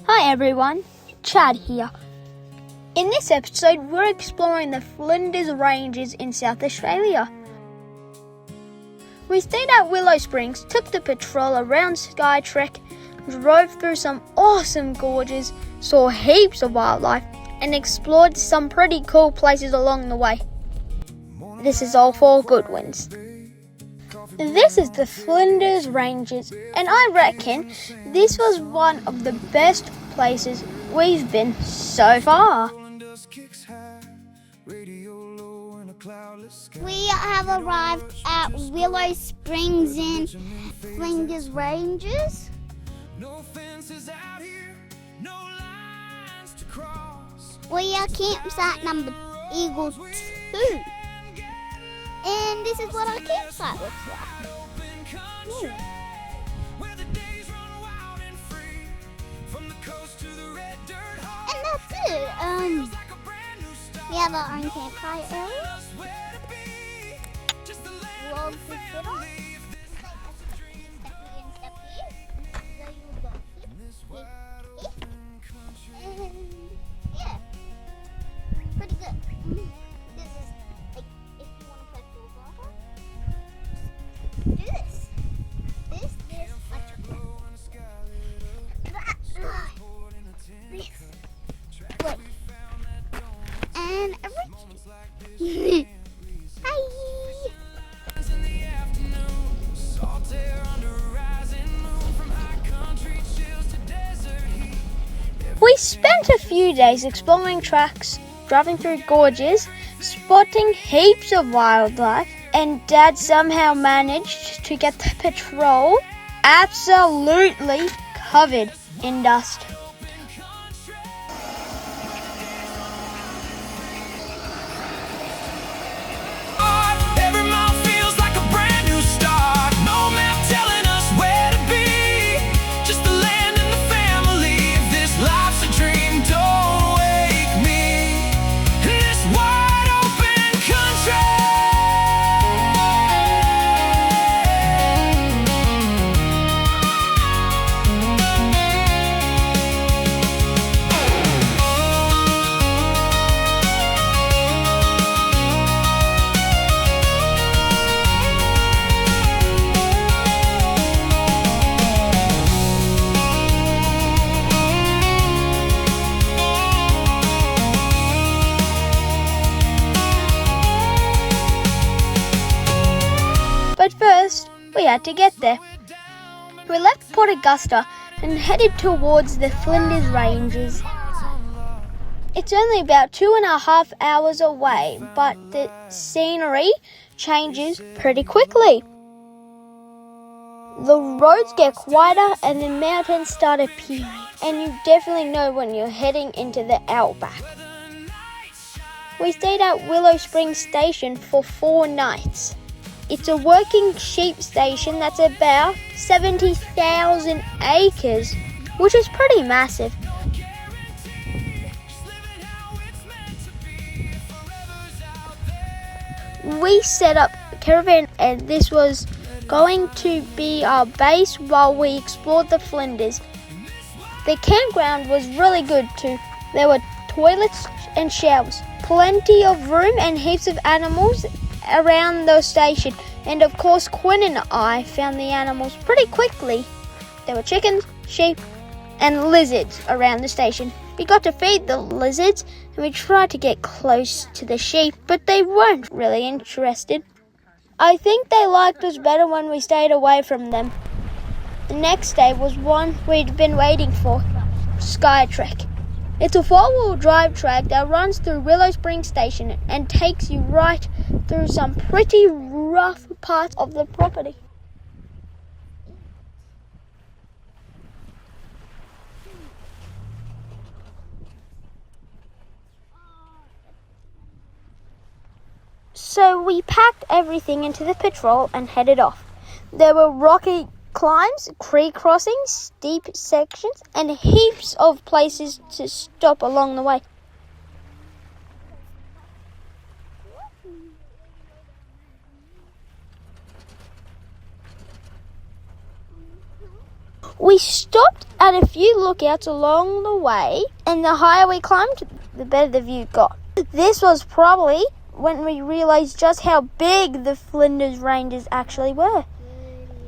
Hi everyone, Chad here. In this episode, we're exploring the Flinders Ranges in South Australia. We stayed at Willow Springs, took the patrol around Skytrek, drove through some awesome gorges, saw heaps of wildlife, and explored some pretty cool places along the way. This is all 4 good ones. This is the Flinders Ranges, and I reckon this was one of the best places we've been so far. We have arrived at Willow Springs in Flinders Ranges. We are campsite number Eagle 2. And this is what our campsite looks like. And that's it. We have our own campfire area. Logs to sit on. And yeah, pretty good. This is like if you want to play football. Do this. This, Look. And everything. Hi. We spent a few days exploring tracks, driving through gorges, spotting heaps of wildlife, and Dad somehow managed to get the patrol absolutely covered in dust. But first, we had to get there. We left Port Augusta and headed towards the Flinders Ranges. It's only about 2.5 hours away, but the scenery changes pretty quickly. The roads get quieter and the mountains start appearing, and you definitely know when you're heading into the Outback. We stayed at Willow Springs Station for 4 nights. It's a working sheep station that's about 70,000 acres, which is pretty massive. We set up Caravan, and this was going to be our base while we explored the Flinders. The campground was really good too. There were toilets and showers, plenty of room and heaps of animals around the station, and of course Quinn and I found the animals pretty quickly. There were chickens, sheep and lizards around the station. We got to feed the lizards and we tried to get close to the sheep, but they weren't really interested. I think they liked us better when we stayed away from them. The next day was one we'd been waiting for, Skytrek. It's a 4-wheel drive track that runs through Willow Springs Station and takes you right through some pretty rough parts of the property. So we packed everything into the patrol and headed off. There were rocky climbs, creek crossings, steep sections, and heaps of places to stop along the way. We stopped at a few lookouts along the way, and the higher we climbed, the better the view got. This was probably when we realised just how big the Flinders Ranges actually were.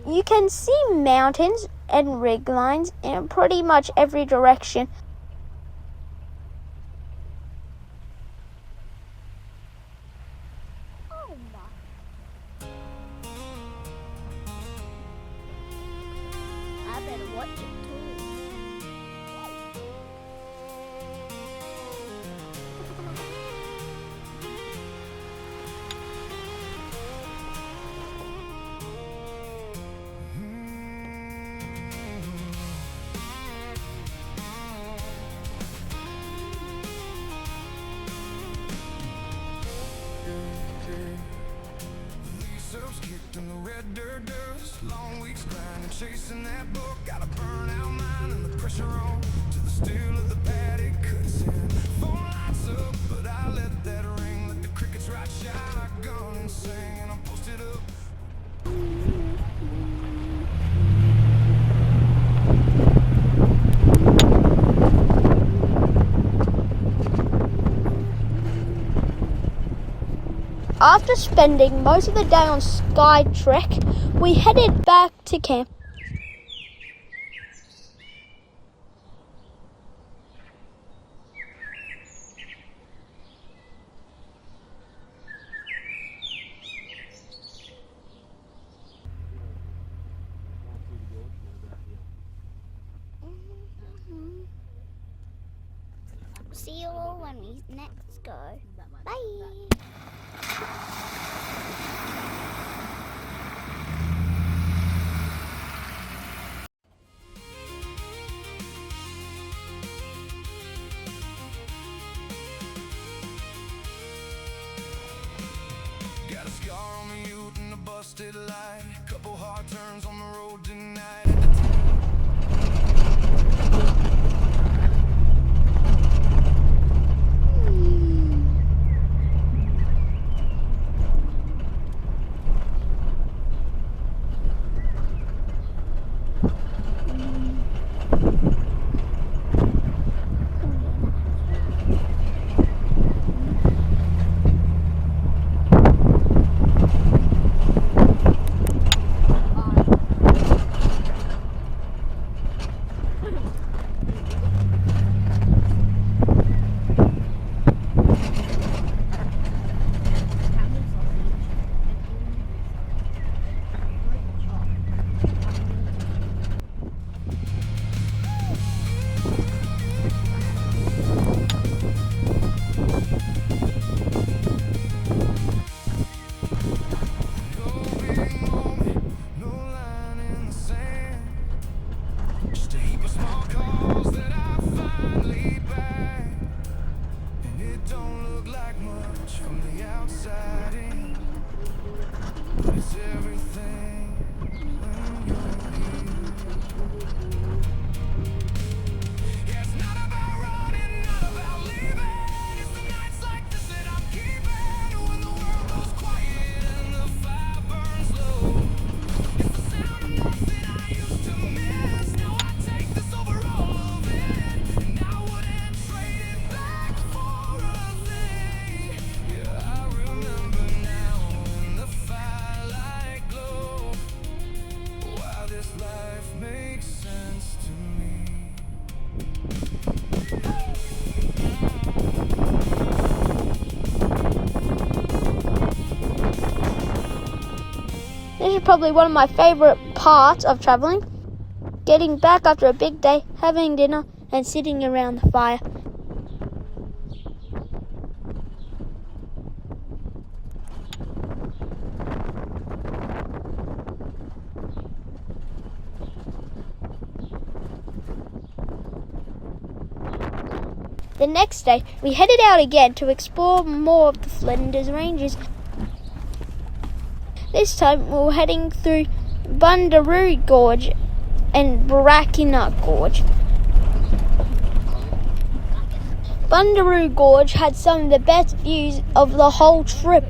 You can see mountains and rig lines in pretty much every direction. I better watch it too. In the red dirt dust, long weeks grinding, chasing that book. Got a burn out mind and the pressure on to the steel of the paddock cuts in. Phone lights up, but I let that ring. Let the crickets ride shotgun and sing, and I'm posted up. After spending most of the day on Skytrek, we headed back to camp. See you all when we next go. Bye. Got a scar on the ute and a busted light. Couple hard turns on the road tonight. This is probably one of my favourite parts of travelling. Getting back after a big day, having dinner and sitting around the fire. The next day, we headed out again to explore more of the Flinders Ranges. This time, we were heading through Bunyeroo Gorge and Brachina Gorge. Bunyeroo Gorge had some of the best views of the whole trip.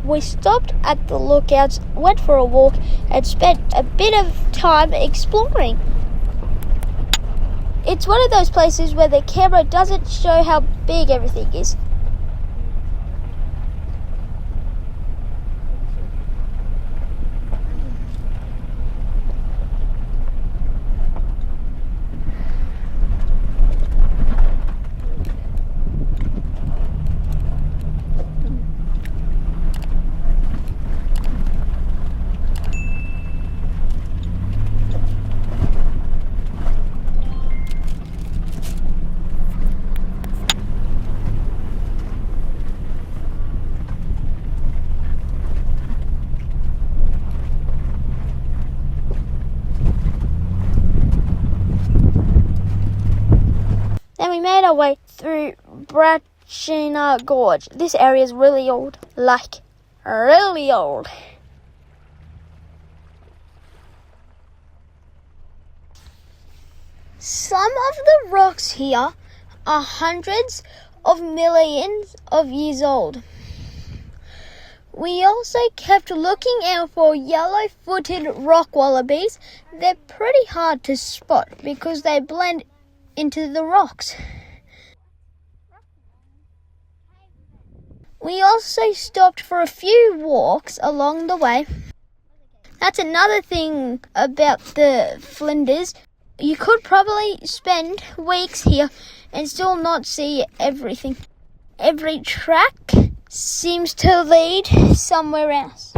we stopped at the lookouts, went for a walk, and spent a bit of time exploring. It's one of those places where the camera doesn't show how big everything is. Then we made our way through Brachina Gorge. This area is really old, like really old. Some of the rocks here are hundreds of millions of years old. We also kept looking out for yellow-footed rock wallabies. They're pretty hard to spot because they blend into the rocks. We also stopped for a few walks along the way. That's another thing about the Flinders. You could probably spend weeks here and still not see everything. Every track seems to lead somewhere else.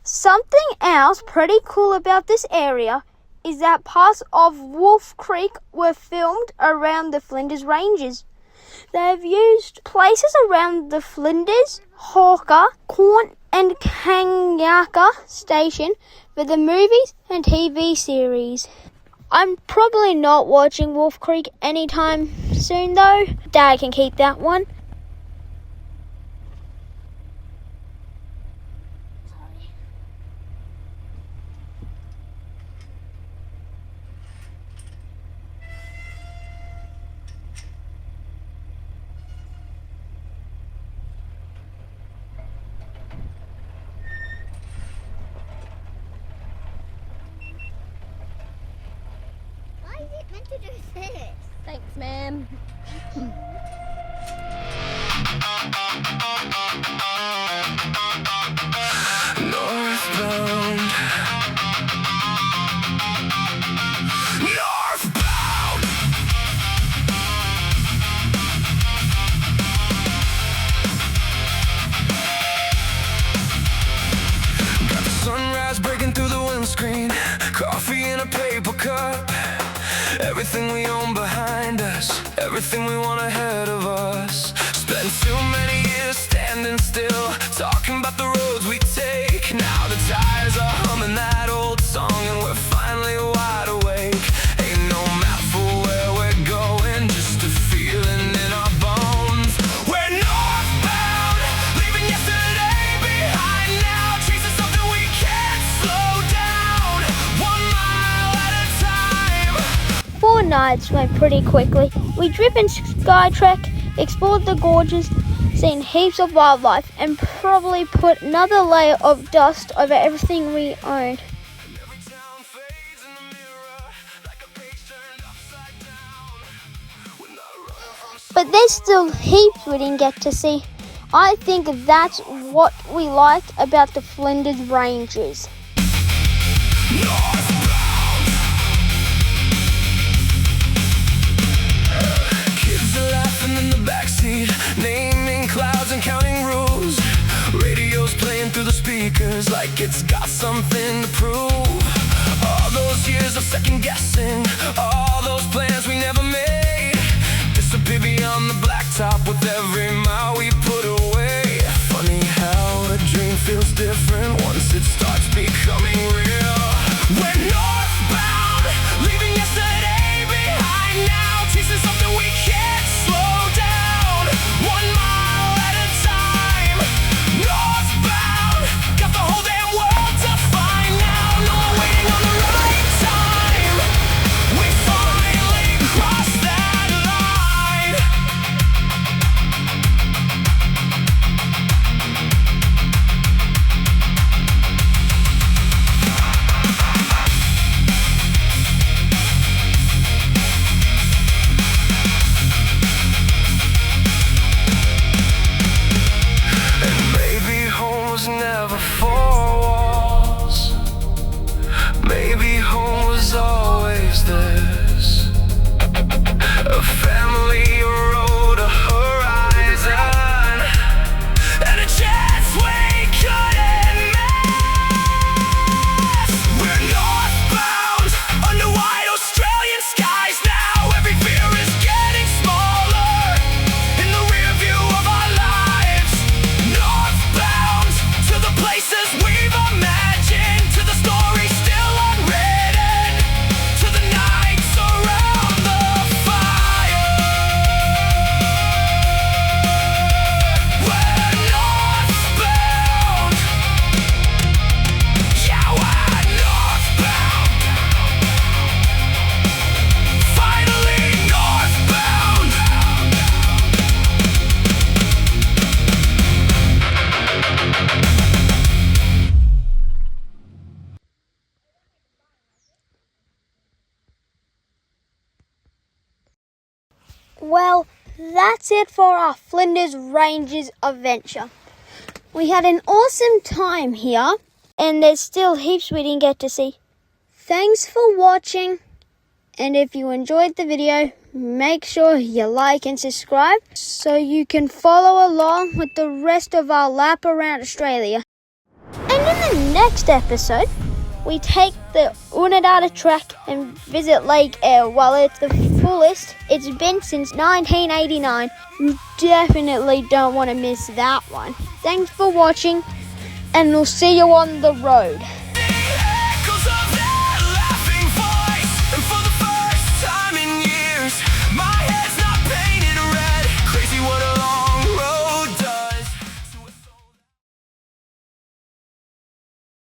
Something else pretty cool about this area is that parts of Wolf Creek were filmed around the Flinders Ranges. They've used places around the Flinders, Hawker, Corn and Kanyaka Station for the movies and TV series. I'm probably not watching Wolf Creek anytime soon though. Dad can keep that one. Meant to do this. Thanks, ma'am. Northbound. Northbound. Got the sunrise breaking through the windscreen. Coffee in a paper cup. Everything we own behind us, everything we want ahead of us. Spent too many years standing still, talking about the roads we take. Now the tires are humming that old song and we're finally wide awake. Ain't no map for where we're going, just a feeling in our bones. We're northbound, leaving yesterday behind now, chasing something we can't slow down, 1 mile at a time. 4 nights went pretty quickly. We driven Skytrek, explored the gorges, seen heaps of wildlife, and probably put another layer of dust over everything we owned. But there's still heaps we didn't get to see. I think that's what we like about the Flinders Ranges. In the backseat, naming clouds and counting rules. Radio's playing through the speakers like it's got something to prove. All those years of second guessing, all those plans we never made, disappear beyond the blacktop with every mile we put away. Funny how a dream feels different once it starts becoming real. We're northbound, leaving yesterday behind now, chasing something we can't slow down, 1 mile at a time. Northbound, got the whole damn world to find now. No more waiting on the right time. We finally crossed that line. Well, that's it for our Flinders Ranges adventure. We had an awesome time here, and there's still heaps we didn't get to see. Thanks for watching, and if you enjoyed the video, make sure you like and subscribe so you can follow along with the rest of our lap around Australia. And in the next episode, we take the Unadata track and visit Lake Eyre. While it's the fullest it's been since 1989, you definitely don't want to miss that one. Thanks for watching, and we'll see you on the road.